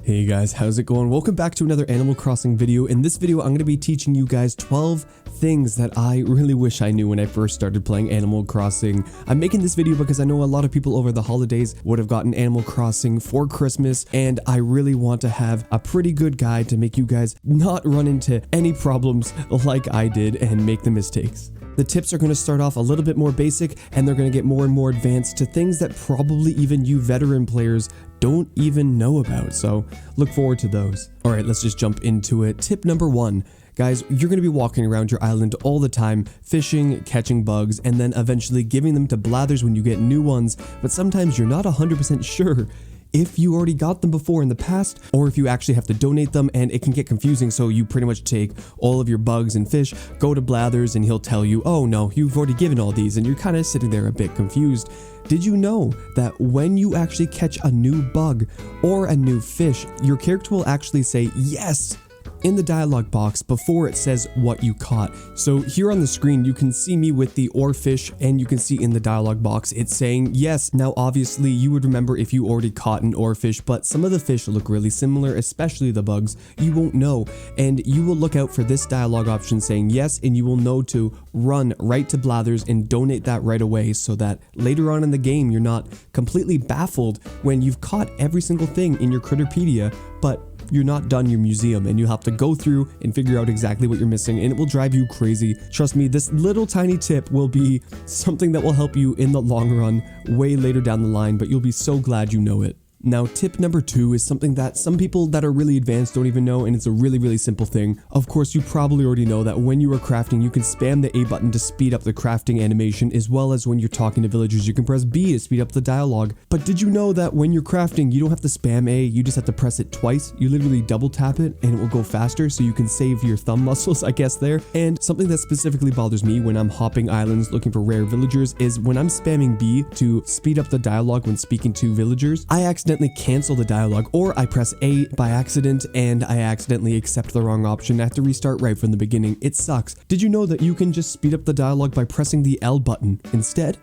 Hey guys, how's it going? Welcome back to another Animal Crossing video. In this video, I'm going to be teaching you guys 12 things that I really wish I knew when I first started playing Animal Crossing. I'm making this video because I know a lot of people over the holidays would have gotten Animal Crossing for Christmas, and I really want to have a pretty good guide to make you guys not run into any problems like I did and make the mistakes. The tips are going to start off a little bit more basic, and they're going to get more and more advanced to things that probably even you veteran players don't even know about, so look forward to those. Alright, let's just jump into it. Tip number 1. Guys, you're going to be walking around your island all the time, fishing, catching bugs, and then eventually giving them to blathers when you get new ones, but sometimes you're not 100% sure if you already got them before in the past, or if you actually have to donate them, and it can get confusing. So you pretty much take all of your bugs and fish, go to Blathers, and he'll tell you, oh no, you've already given all these, and you're kind of sitting there a bit confused. Did you know that when you actually catch a new bug or a new fish, your character will actually say yes in the dialog box before it says what you caught? So here on the screen, you can see me with the or fish, and you can see in the dialog box it's saying yes. Now obviously you would remember if you already caught an or fish, but some of the fish look really similar, especially the bugs. You won't know, and you will look out for this dialog option saying yes, and you will know to run right to Blathers and donate that right away, so that later on in the game you're not completely baffled when you've caught every single thing in your Critterpedia, but you're not done your museum, and you'll have to go through and figure out exactly what you're missing, and it will drive you crazy. Trust me, this little tiny tip will be something that will help you in the long run way later down the line, but you'll be so glad you know it. Now, tip number 2 is something that some people that are really advanced don't even know, and it's a really simple thing. Of course, you probably already know that when you are crafting, you can spam the A button to speed up the crafting animation, as well as when you're talking to villagers, you can press B to speed up the dialogue. But did you know that when you're crafting, you don't have to spam A, you just have to press it twice? You literally double tap it, and it will go faster, so you can save your thumb muscles, I guess, there. And something that specifically bothers me when I'm hopping islands looking for rare villagers is when I'm spamming B to speed up the dialogue when speaking to villagers, I accidentally cancel the dialogue, or I press A by accident and I accidentally accept the wrong option. I have to restart right from the beginning. It sucks. Did you know that you can just speed up the dialogue by pressing the L button instead?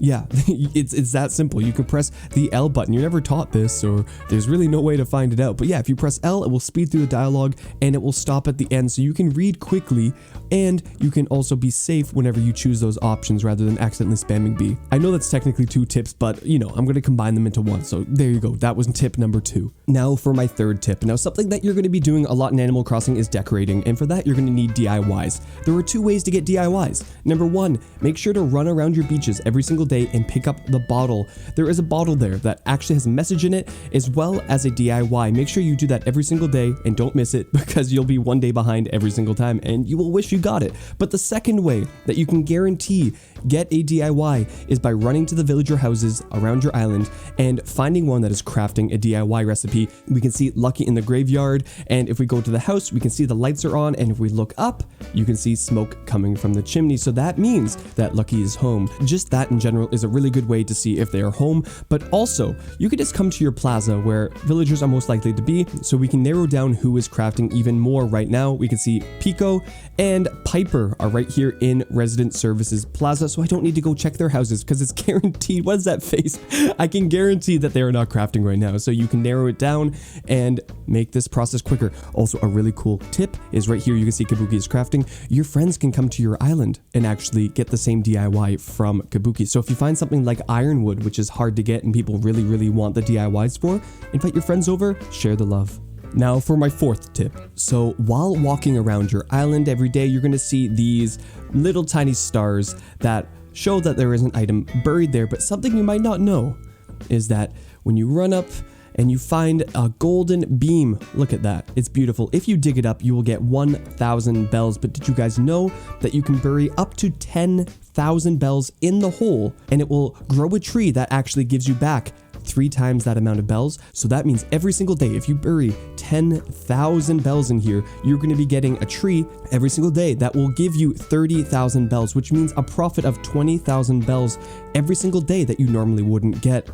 Yeah, it's that simple. You can press the L button. You're never taught this, or there's really no way to find it out. But yeah, if you press L, it will speed through the dialogue, and it will stop at the end, so you can read quickly, and you can also be safe whenever you choose those options rather than accidentally spamming B. I know that's technically 2 tips, but you know, I'm going to combine them into one. So there you go. That was tip number 2. Now for my 3rd tip. Now, something that you're going to be doing a lot in Animal Crossing is decorating, and for that you're going to need DIYs. There are 2 ways to get DIYs. Number 1, make sure to run around your beaches every single day and pick up the bottle. There is a bottle there that actually has a message in it, as well as a DIY. Make sure you do that every single day and don't miss it, because you'll be 1 day behind every single time and you will wish you got it. But the second way that you can guarantee get a DIY is by running to the villager houses around your island and finding one that is crafting a DIY recipe. We can see Lucky in the graveyard, and if we go to the house, we can see the lights are on, and if we look up, you can see smoke coming from the chimney, so that means that Lucky is home. Just that in general is a really good way to see if they are home, but also you could just come to your plaza where villagers are most likely to be, so we can narrow down who is crafting even more. Right now we can see Pico and Piper are right here in Resident Services Plaza, so I don't need to go check their houses because it's guaranteed. What is that face? I can guarantee that they are not crafting right now, so you can narrow it down and make this process quicker. Also, a really cool tip is right here. You can see Kabuki is crafting. Your friends can come to your island and actually get the same DIY from Kabuki. So if you find something like ironwood, which is hard to get and people really want the DIYs for, invite your friends over, share the love. Now for my 4th tip. So while walking around your island every day, you're going to see these little tiny stars that show that there is an item buried there, but something you might not know is that when you run up and you find a golden beam, look at that, it's beautiful. If you dig it up, you will get 1,000 bells, but did you guys know that you can bury up to 10,000 bells in the hole, and it will grow a tree that actually gives you back 3 times that amount of bells? So that means every single day, if you bury 10,000 bells in here, you're going to be getting a tree every single day that will give you 30,000 bells, which means a profit of 20,000 bells every single day that you normally wouldn't get.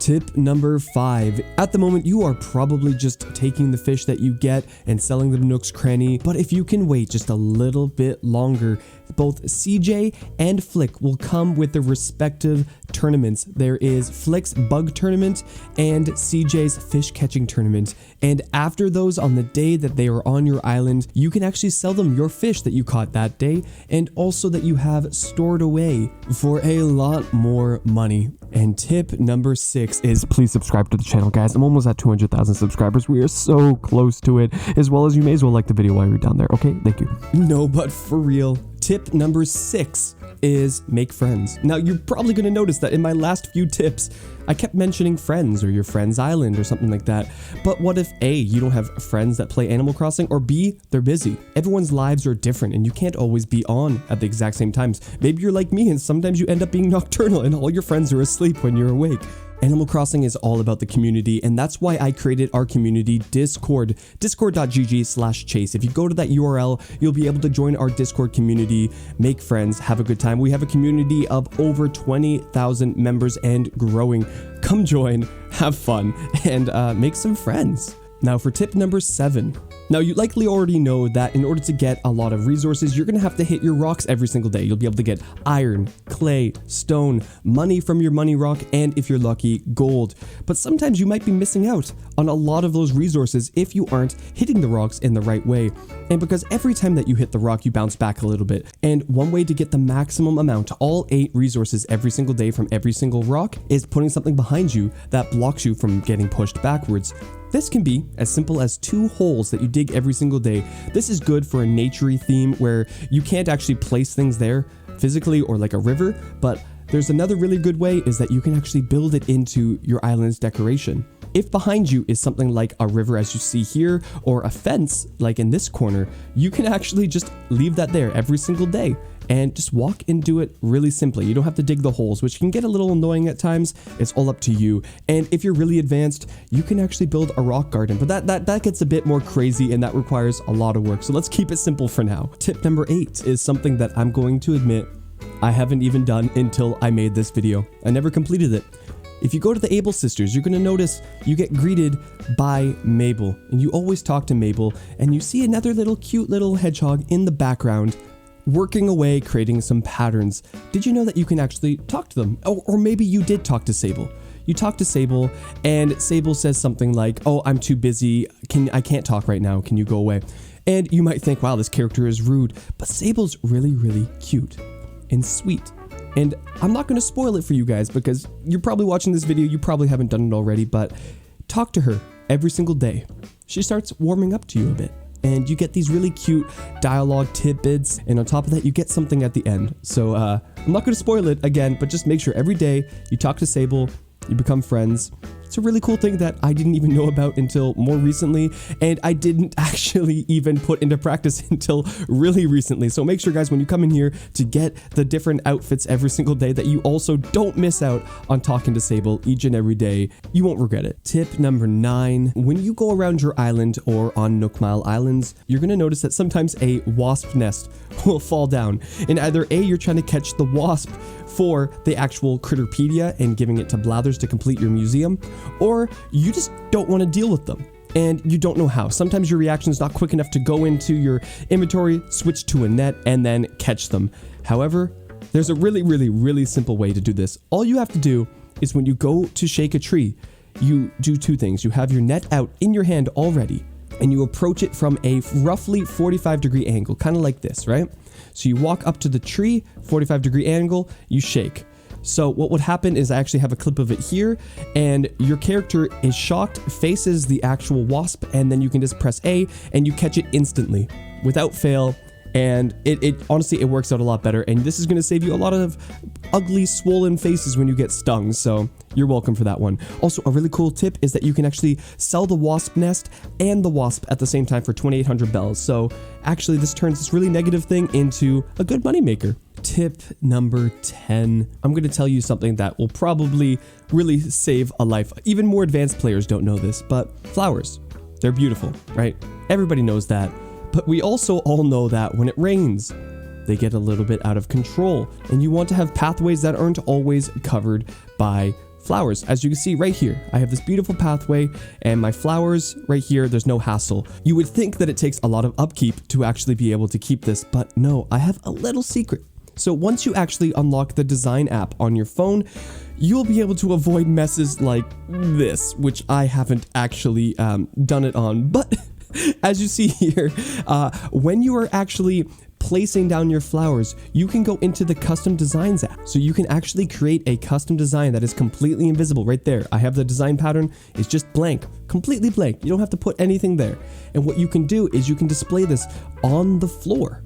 Tip number 5. At the moment, you are probably just taking the fish that you get and selling them to Nook's Cranny, but if you can wait just a little bit longer, both CJ and Flick will come with their respective tournaments. There is Flick's bug tournament and CJ's fish catching tournament. And after those, on the day that they are on your island, you can actually sell them your fish that you caught that day and also that you have stored away for a lot more money. And tip number 6 is please subscribe to the channel, guys. I'm almost at 200,000 subscribers. We are so close to it. As well as you may as well like the video while you're down there. Okay, thank you. No, but for real. Tip number 6 is make friends. Now, you're probably going to notice that in my last few tips, I kept mentioning friends or your friend's island or something like that. But what if A, you don't have friends that play Animal Crossing, or B, they're busy? Everyone's lives are different and you can't always be on at the exact same times. Maybe you're like me and sometimes you end up being nocturnal and all your friends are asleep when you're awake. Animal Crossing is all about the community, and that's why I created our community Discord, discord.gg/chase. If you go to that URL, you'll be able to join our Discord community, make friends, have a good time. We have a community of over 20,000 members and growing. Come join, have fun, and make some friends. Now for tip number 7. Now you likely already know that in order to get a lot of resources, you're going to have to hit your rocks every single day. You'll be able to get iron, clay, stone, money from your money rock, and if you're lucky, gold. But sometimes you might be missing out on a lot of those resources if you aren't hitting the rocks in the right way. And because every time that you hit the rock, you bounce back a little bit. And one way to get the maximum amount, all 8 resources every single day from every single rock, is putting something behind you that blocks you from getting pushed backwards. This can be as simple as 2 holes that you dig every single day. This is good for a naturey theme where you can't actually place things there physically or like a river, but there's another really good way is that you can actually build it into your island's decoration. If behind you is something like a river as you see here, or a fence like in this corner, you can actually just leave that there every single day and just walk and do it really simply. You don't have to dig the holes, which can get a little annoying at times. It's all up to you. And if you're really advanced, you can actually build a rock garden, but that gets a bit more crazy and that requires a lot of work. So let's keep it simple for now. Tip number 8 is something that I'm going to admit I haven't even done until I made this video. I never completed it. If you go to the Able sisters, you're going to notice you get greeted by Mabel, and you always talk to Mabel, and you see another little cute little hedgehog in the background working away, creating some patterns. Did you know that you can actually talk to them? Or maybe you did talk to Sable. You talk to Sable, and Sable says something like, oh, I'm too busy. I can't talk right now. Can you go away? And you might think, wow, this character is rude. But Sable's really, really cute and sweet. And I'm not going to spoil it for you guys because you're probably watching this video, you probably haven't done it already, but talk to her every single day. She starts warming up to you a bit, and you get these really cute dialogue tidbits, and on top of that, you get something at the end. So I'm not going to spoil it again, but just make sure every day you talk to Sable, you become friends. It's a really cool thing that I didn't even know about until more recently, and I didn't actually even put into practice until really recently. So make sure, guys, when you come in here to get the different outfits every single day, that you also don't miss out on talking to Sable each and every day. You won't regret it. Tip number 9. When you go around your island or on Nook Mile Islands, you're going to notice that sometimes a wasp nest will fall down. And either A, you're trying to catch the wasp for the actual Critterpedia and giving it to Blathers to complete your museum, or you just don't want to deal with them and you don't know how. Sometimes your reaction is not quick enough to go into your inventory, switch to a net, and then catch them. However, there's a really, really, really simple way to do this. All you have to do is when you go to shake a tree, you do 2 things. You have your net out in your hand already, and you approach it from a roughly 45-degree angle, kind of like this, right? So you walk up to the tree, 45-degree angle, you shake. So what would happen is I actually have a clip of it here, and your character is shocked, faces the actual wasp, and then you can just press A and you catch it instantly without fail. And it honestly, it works out a lot better. And this is going to save you a lot of ugly swollen faces when you get stung. So you're welcome for that one. Also, a really cool tip is that you can actually sell the wasp nest and the wasp at the same time for 2,800 bells. So actually, this turns this really negative thing into a good moneymaker. Tip number 10. I'm going to tell you something that will probably really save a life. Even more advanced players don't know this, but flowers, they're beautiful, right? Everybody knows that. But we also all know that when it rains, they get a little bit out of control, and you want to have pathways that aren't always covered by flowers. As you can see right here, I have this beautiful pathway and my flowers right here, there's no hassle. You would think that it takes a lot of upkeep to actually be able to keep this, but no, I have a little secret. So once you actually unlock the design app on your phone, you'll be able to avoid messes like this, which I haven't actually done it on. But as you see here, when you are actually placing down your flowers, you can go into the custom designs app. So you can actually create a custom design that is completely invisible right there. I have the design pattern. It's just blank, completely blank. You don't have to put anything there. And what you can do is you can display this on the floor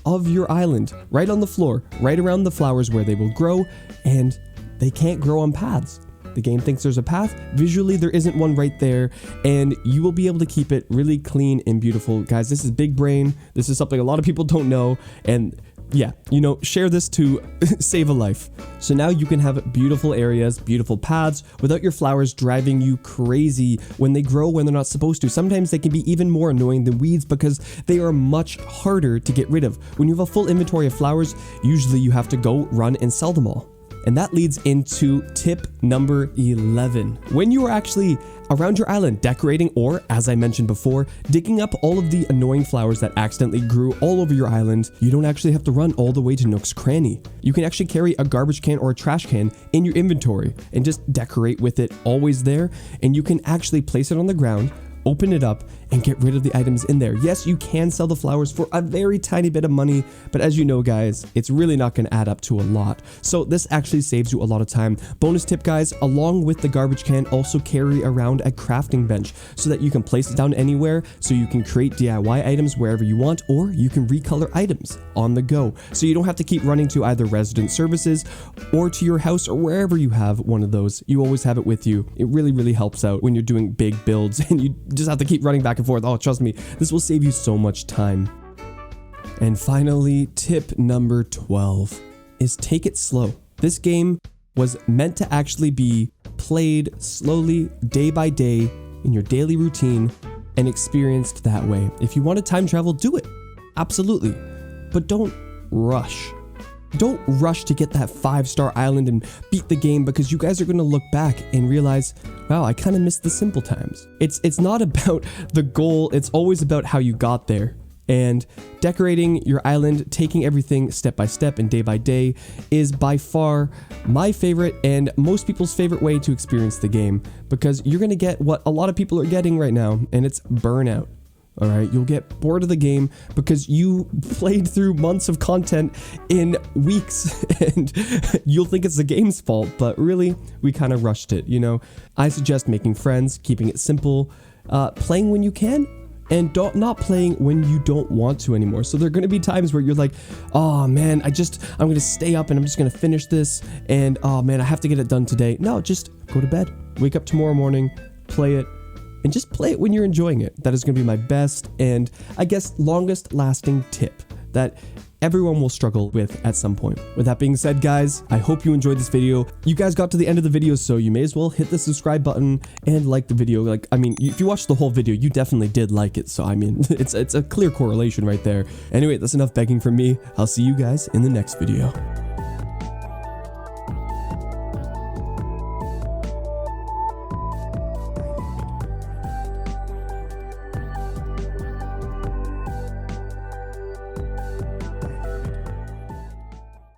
of your island, right on the floor, right around the flowers where they will grow, and they can't grow on paths. The game thinks there's a path. Visually, there isn't one right there, and you will be able to keep it really clean and beautiful. Guys, this is big brain. This is something a lot of people don't know, and yeah, you know, share this to save a life. So now you can have beautiful areas, beautiful paths, without your flowers driving you crazy when they grow when they're not supposed to. Sometimes they can be even more annoying than weeds because they are much harder to get rid of. When you have a full inventory of flowers, usually you have to go run and sell them all. And that leads into tip number 11. When you are actually around your island decorating, or as I mentioned before, digging up all of the annoying flowers that accidentally grew all over your island, you don't actually have to run all the way to Nook's Cranny. You can actually carry a garbage can or a trash can in your inventory and just decorate with it always there. And you can actually place it on the ground, open it up, and get rid of the items in there. Yes, you can sell the flowers for a very tiny bit of money, but as you know, guys, it's really not going to add up to a lot. So this actually saves you a lot of time. Bonus tip, guys, along with the garbage can, also carry around a crafting bench so that you can place it down anywhere, so you can create DIY items wherever you want, or you can recolor items on the go. So you don't have to keep running to either resident services or to your house or wherever you have one of those. You always have it with you. It really, really helps out when you're doing big builds and you just have to keep running back and forth. Oh, trust me, this will save you so much time. And finally, tip number 12 is take it slow. This game was meant to actually be played slowly, day by day, in your daily routine, and experienced that way. If you want to time travel, do it. Absolutely. But don't rush. Don't rush to get that 5-star island and beat the game, because you guys are going to look back and realize, wow, I kind of missed the simple times. It's not about the goal, it's always about how you got there. And decorating your island, taking everything step by step and day by day is by far my favorite and most people's favorite way to experience the game, because you're going to get what a lot of people are getting right now, and it's burnout. All right, you'll get bored of the game because you played through months of content in weeks, and you'll think it's the game's fault, but really, we kind of rushed it, you know? I suggest making friends, keeping it simple, playing when you can, and not playing when you don't want to anymore. So there are going to be times where you're like, oh man, I'm going to stay up and I'm just going to finish this, and oh man, I have to get it done today. No, just go to bed, wake up tomorrow morning, play it, and just play it when you're enjoying it. That is going to be my best and I guess longest lasting tip that everyone will struggle with at some point. With that being said, guys, I hope you enjoyed this video. You guys got to the end of the video, so you may as well hit the subscribe button and like the video. Like, I mean, if you watched the whole video, you definitely did like it. So, I mean, it's a clear correlation right there. Anyway, that's enough begging from me. I'll see you guys in the next video.